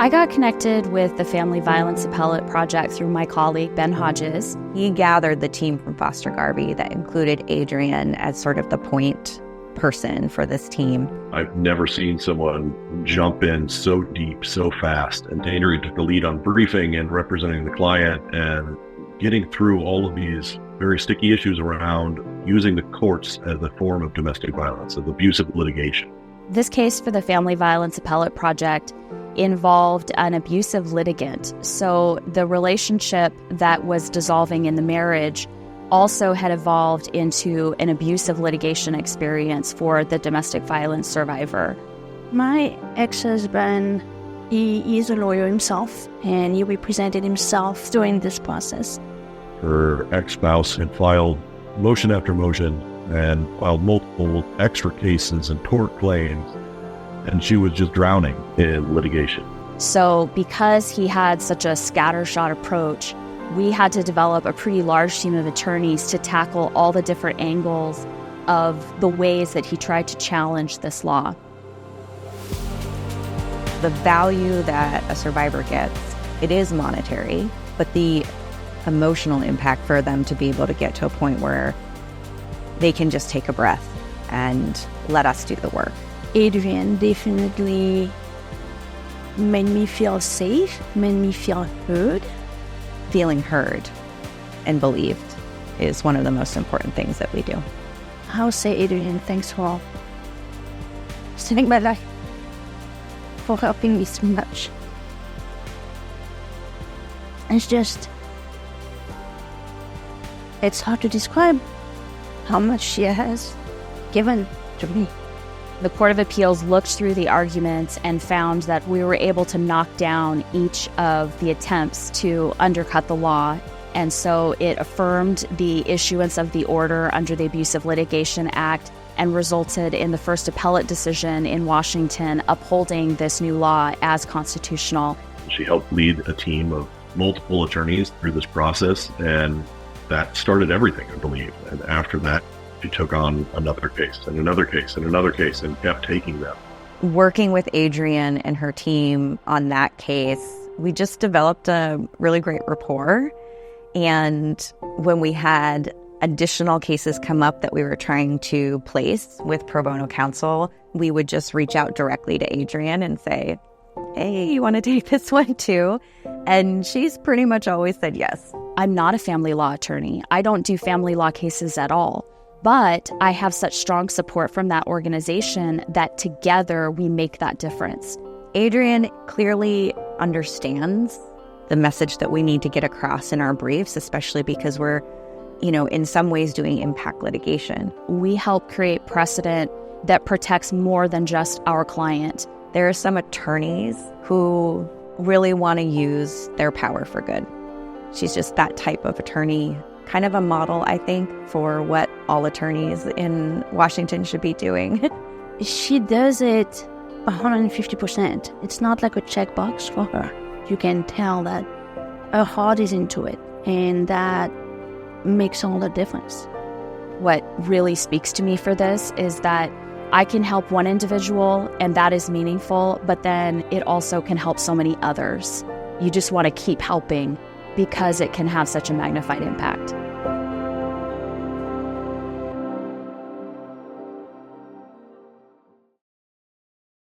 I got connected with the Family Violence Appellate Project through my colleague, Ben Hodges. He gathered the team from Foster Garvey that included Adrian as sort of the point person for this team. I've never seen someone jump in so deep, so fast. And Adrian took the lead on briefing and representing the client and getting through all of these very sticky issues around using the courts as a form of domestic violence, of abusive litigation. This case for the Family Violence Appellate Project involved an abusive litigant. So the relationship that was dissolving in the marriage also had evolved into an abusive litigation experience for the domestic violence survivor. My ex-husband, he is a lawyer himself, and he represented himself during this process. Her ex-spouse had filed motion after motion and filed multiple extra cases and tort claims, and she was just drowning in litigation. So because he had such a scattershot approach, we had to develop a pretty large team of attorneys to tackle all the different angles of the ways that he tried to challenge this law. The value that a survivor gets, it is monetary, but the emotional impact for them to be able to get to a point where they can just take a breath and let us do the work. Adrian definitely made me feel safe, made me feel heard. Feeling heard and believed is one of the most important things that we do. I'll say, Adrian, thanks for saving my life, for helping me so much. It's hard to describe how much she has given to me. The Court of Appeals looked through the arguments and found that we were able to knock down each of the attempts to undercut the law. And so it affirmed the issuance of the order under the Abusive Litigation Act and resulted in the first appellate decision in Washington upholding this new law as constitutional. She helped lead a team of multiple attorneys through this process, and that started everything, I believe. And after that, she took on another case and another case and another case and kept taking them. Working with Adrian and her team on that case, we just developed a really great rapport. And when we had additional cases come up that we were trying to place with pro bono counsel, we would just reach out directly to Adrian and say, hey, you want to take this one too? And she's pretty much always said yes. I'm not a family law attorney. I don't do family law cases at all. But I have such strong support from that organization that together we make that difference. Adrian clearly understands the message that we need to get across in our briefs, especially because we're, in some ways doing impact litigation. We help create precedent that protects more than just our client. There are some attorneys who really want to use their power for good. She's just that type of attorney, kind of a model, I think, for what all attorneys in Washington should be doing. She does it 150%. It's not like a checkbox for her. You can tell that her heart is into it, and that makes all the difference. What really speaks to me for this is that I can help one individual, and that is meaningful, but then it also can help so many others. You just want to keep helping because it can have such a magnified impact.